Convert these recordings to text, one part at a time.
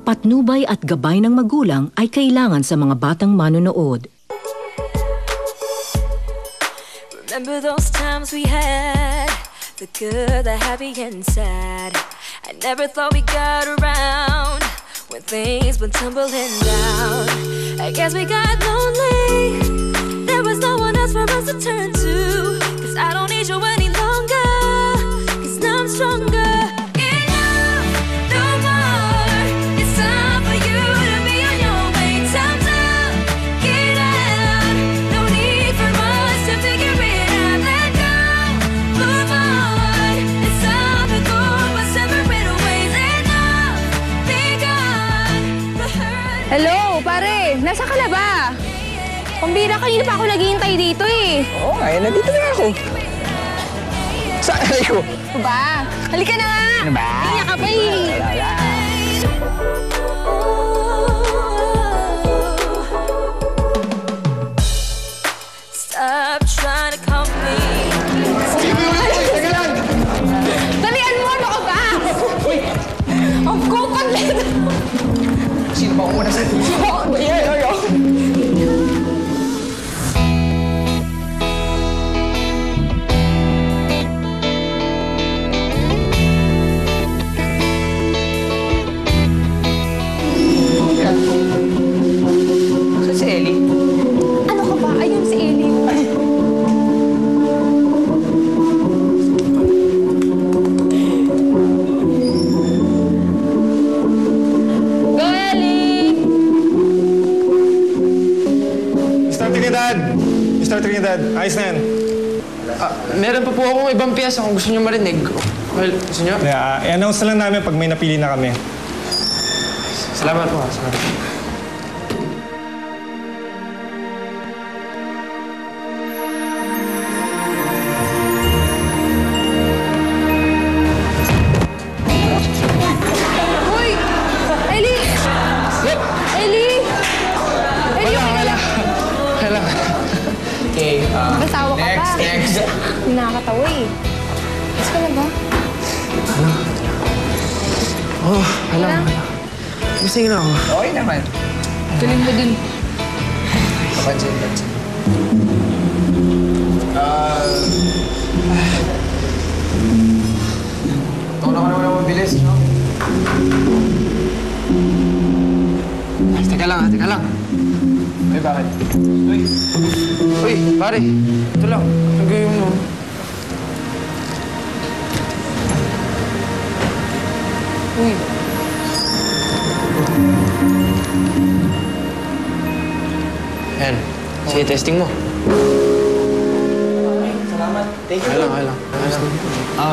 patnubay at gabay ng magulang ay kailangan sa mga batang manonood. Remember those times we had, the good, the happy and sad. I never thought we got around when things went tumbling down. I guess we got lonely. There was no one else for us to turn to. 'Cause I don't need you any longer. 'Cause now I'm stronger. Enough, no more. It's time for you to be on your way. Time's up, get out. No need for us to figure it out. Let go, move on. It's time to go our separate ways. Enough, be gone. The hurt. Hello, pare! Nasa ka na ba? Pambira, kanina pa ako naghihintay dito eh. Oo, ay, nandito na ako. Saan kayo? Ba? Halika na nga! Ano ba? Kanya ka ba eh? Stop trying to calm me. Teka lang! Dalian mo! Ano ka ba? Uy! Ang kukulit! Sino ba umuna sa atin? Saan si Ellie? Ano ka ba? Ayun si Ellie. Go, Ellie! Mr. Trinidad! Mr. Trinidad, ayos na yan. Meron pa po akong ibang piyesa kung gusto nyo marinig. Well, gusto nyo? I-announce na lang namin pag may napili na kami. Salamat po. Salamat. Uy! Ellie! Ellie! Ellie, Kailang. Okay, Masawa ka pa. next. Nakakatawa eh. Gusto ka na ba? Oh, halang. Gusto na ako. Okay naman. Galing mo din. Kapansin. Ikaw na ka naman mabilis, no? Teka lang. Ay, bakit? Uy, pare. Ito lang. Ang gawin mo. Uy. Ayan. Sige, testing mo. Salamat. Thank you. Kailang.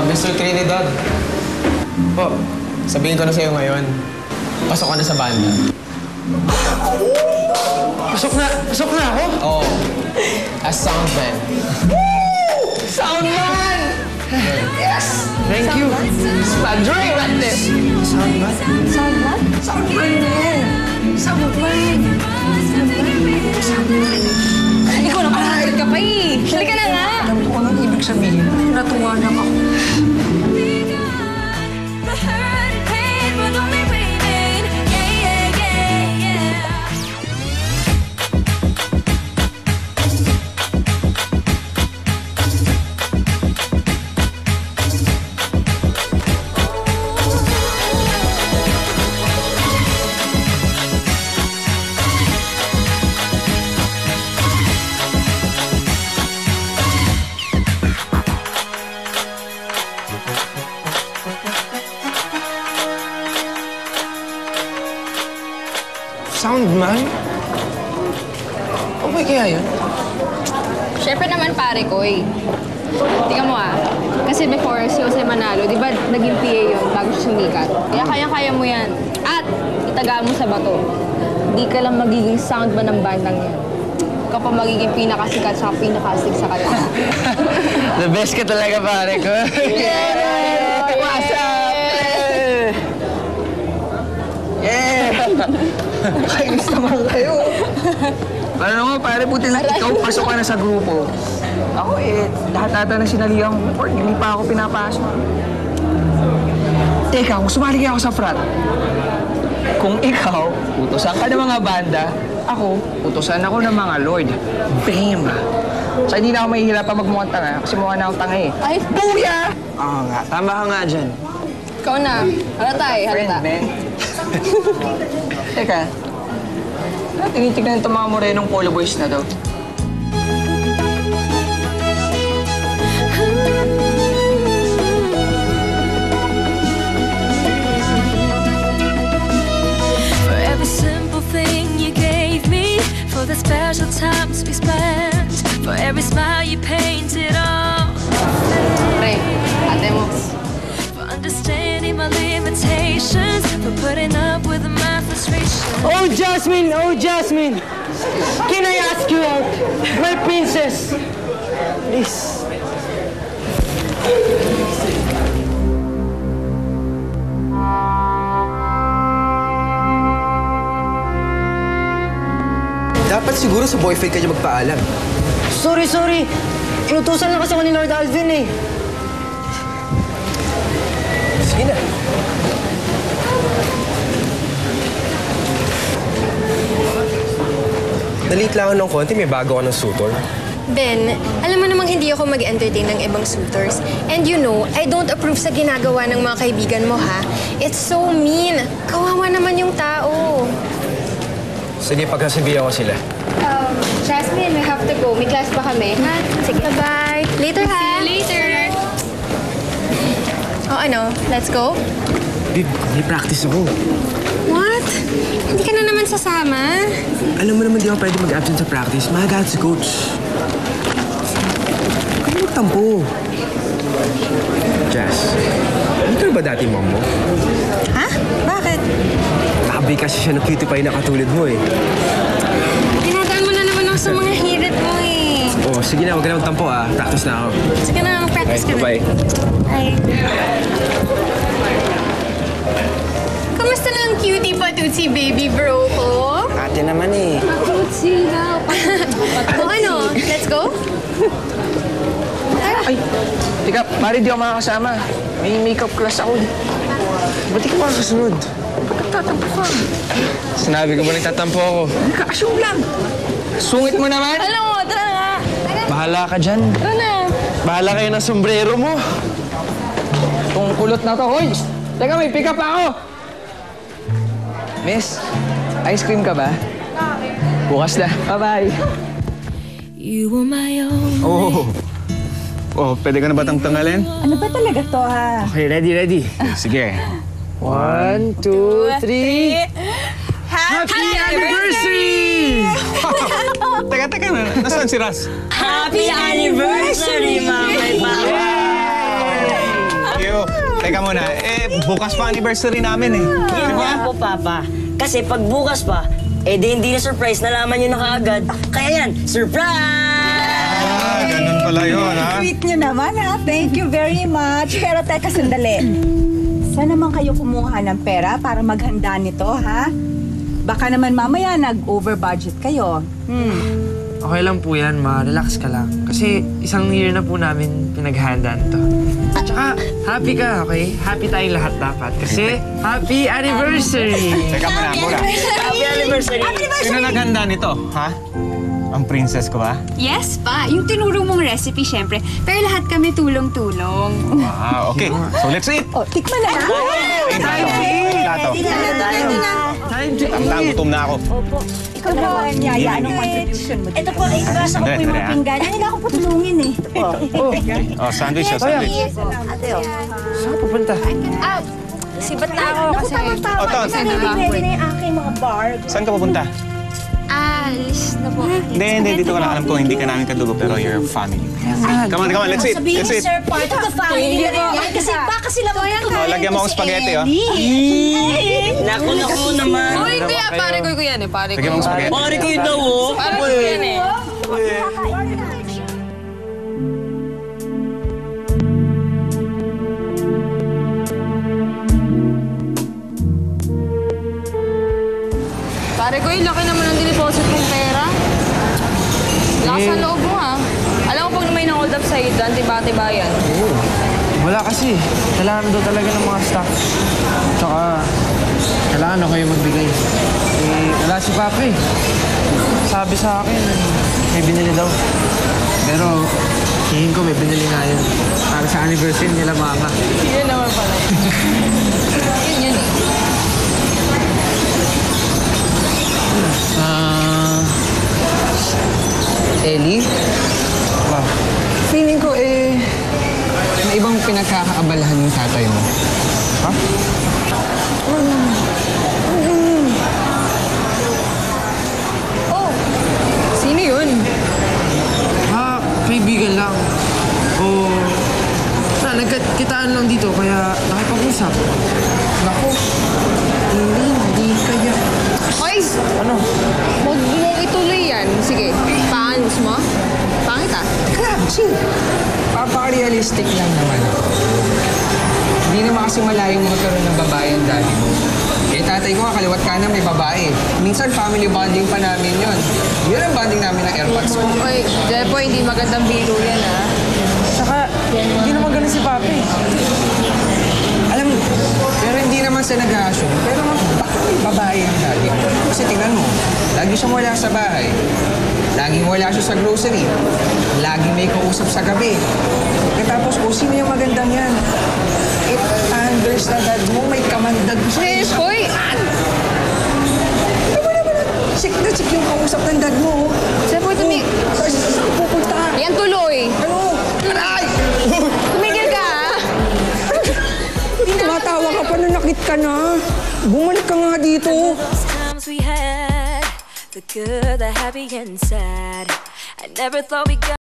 Mr. Trinidad. Po, sabihin ko na sa'yo ngayon. Pasok ka na sa banda. Pasok na ako? Oo. As soundman. Soundman! Yes! Thank you. Padre, what this? Soundman? Soundman din. Soundman. Ikaw na parang ka pa eh. Halika na nga. Alam ko anong ibig sabihin. Natuwa na ako. The hurt and pain will only remain. Yeah, yeah, yeah, yeah. Soundman? Okay kaya yun? Siyempre naman pare ko eh. Tingnan mo ah. Kasi before si Jose Manalo, di ba naging PA yun bago siya sumikat? Kaya kaya-kaya mo yan. At itaga mo sa bato. Hindi ka lang magiging soundman ng bandang yan. Ikaw pa magiging pinakasikat sa pinakasig sa kanya. The best ka talaga, pare ko. Yeah! What's up? Yeah! Kainis naman kayo. Ano nga, pare, buti lang ikaw pasok ka na sa grupo. Ako lahat ata na sinalihan ko before, hindi pa ako pinapasok. Teka, kung sumali ako sa frat, Kung ikaw, utusan ka ng mga banda, ako, utusan ako ng mga lord. Bam! So hindi na ako mahihirapan magmukhang tanga kasi mukha na akong tanga eh. Ay, Booyah! Oo nga, tama ka nga dyan. ikaw na. Halata eh, Friend, halata. man. Teka, tingin-tignan itong mga morenong polo boys na daw. For every simple thing you gave me, for the special times we spent, for every smile you painted on, Pre, ate mo. for understanding my limitations, for putting up with my frustrations. Oh, Jasmine! Oh, Jasmine! Can I ask you out? My princess! Please. Dapat siguro sa boyfriend ka niya magpaalam. Sorry. Inutusan lang kasi ako ni Lord Alvin eh. Sige na. Nalit lang ako ng konti, may bago ka ng suitor. Ben, alam mo namang hindi ako mag-entertain ng ibang suitors. And you know, I don't approve sa ginagawa ng mga kaibigan mo, ha? It's so mean. Kawawa naman yung tao. Sige, pagkasabihan ko sila. Jasmine, we have to go. May class pa kami. Ha? Sige, bye-bye. Later, ha? See you later. O ano, let's go? Babe, may practice ako. What? Hindi ka na naman sasama? Alam mo naman di ako pwede mag-absent sa practice. Mahagad si coach. Huwag ka magtampo. Jazz, hindi ka ba dati mom mo? Ha? Bakit? Tabi kasi siya na cutie pie na katulad mo eh. Tinadaan mo na naman ako sa mga hirit mo eh. Oh, sige na, huwag ka na magtampo ah. Practice na ako. Sige na, mag-practice ka na. Bye-bye. Bye. Kamusta na ang cutie patutsi baby bro ko? Ate naman eh. Tutsi na. O ano, let's go? Ay, teka, pare di ako makakasama. May makeup class ako. Ba't di ka pa kasunod? Tatampo ka. Sinabi ko ba nagtatampo ako? Nagka-assume lang. Sungit mo naman. Alam mo, tara nga. Bahala ka dyan. Tara na. Bahala kayo ng sombrero mo. Itong kulot na to. Hoy! Teka, may pick up ako. Miss, ice cream ka ba? Bukas na. Bye-bye. You were my own. Oh, pwede ka na ba tanggalin? Ano ba talaga to, ha? Okay, ready. Sige. 1, 2, 3. Happy Anniversary! Teka na. Nasaan si Ras? Happy anniversary, Mama! Teka muna. Bukas pa anniversary namin eh. Yun nga po, Papa. Kasi pag bukas pa, di hindi na surprise, nalaman nyo na kaagad. Kaya yan, surprise! Ganun pala yun, ha? Sweet nyo naman, ha? Thank you very much. Pero teka, sandali. Saan naman kayo kumuha ng pera para maghanda nito, ha? Baka naman mamaya nag-over budget kayo. Okay lang po yan, ma. Relax ka lang. Kasi isang year na po namin pinaghandaan to. Tsaka, happy ka, okay? Happy tayong lahat dapat. Kasi, happy anniversary! Teka muna. Happy anniversary! Sino naghanda nito, ha? Ang princess ko ba? Yes pa, yung tinuro mong recipe syempre. Pero lahat kami tulong-tulong. Ah, okay. So let's eat. Oh, tikman na. Time to eat. Time to Tama, gutom na ako. Opo. Ikaw naman, Yaya. Anong contribution mo? Ito po, ibasa ko po yung Sandali, mga pinggan. Hindi na ako patulungin eh. Ito po. Oh, sandwich siya, sandwich. Ate, oh. Saan ka pupunta? Sibat na ako kasi. Oh, Ton. Ready na yung aking mga bar. Saan ka pupunta? Alis na po. Hindi. Dito ka na. Alam ko, hindi ka namin kadugo, pero you're family. Come on. Let's eat. Sabihin Let's ni eat. Sir, part of the family na rin yan. Kasi baka sila magkakaroon. Oh, lagyan mo akong spaghetti, oh. Naku naman. Uy, kuya, pare ko yan eh. Pare ko. Lagyan mo akong spaghetti. Pare ko yun daw, oh. Pare ko yan eh. Pare ko, laki naman ang diniposit kong pera. Lakas sa loob mo, ha? Alam mo, pag may na-hold up sa'yo, tiba-tiba yan. Wala kasi. Kailangan daw talaga ng mga staff. Tsaka, kailangan ako yung magbigay. Eh, wala si Papa eh. Sabi sa akin, may binili daw. Pero, hingin ko may binili nga yun. Para sa anniversary nila Mama. Yan naman pala. Yun eh. Ellie? Wow. Feeling ko may ibang pinagkakaabalahan yung tatay mo. Ha? Oh, sino yun? Kaibigan lang. O, nagkitaan lang dito, kaya nakipag-usap. Naku, hindi kaya. Oy! Ano? Huwag mong ituloy yan. Sige, paanus mo? Pangit ah. Chill. Papa-realistic lang naman. Hindi naman kasi malayong magkaroon ng babae ang daddy mo. Eh, tatay ko nga, kaliwat kanan may babae. Minsan, family bonding pa namin yun. Yun ang bonding namin ng AirPods ko. Oy, Jepo, hindi magandang biro yan ah. Saka, hindi naman ganun si Papa eh. Alam mo, pero hindi naman sa nag-assume. Pero bakit may babae ang daddy mo? Kasi tingnan mo, lagi siyang wala sa bahay. Laging wala siya sa grocery. Laging may kausap sa gabi. Tapos, sino yung magandang yan? It unders na dad mo, may kamandag siya. Yes, hoy! Sik na sik yung kausap ng dad mo. Jepo, Saan pupunta? Yan tuloy! Ano? Aray! Tumigil ka ah! Tumatawa ka pa, nanakit ka na. Bumalik ka nga dito. Those times we had, the good, the happy, and sad. I never thought we got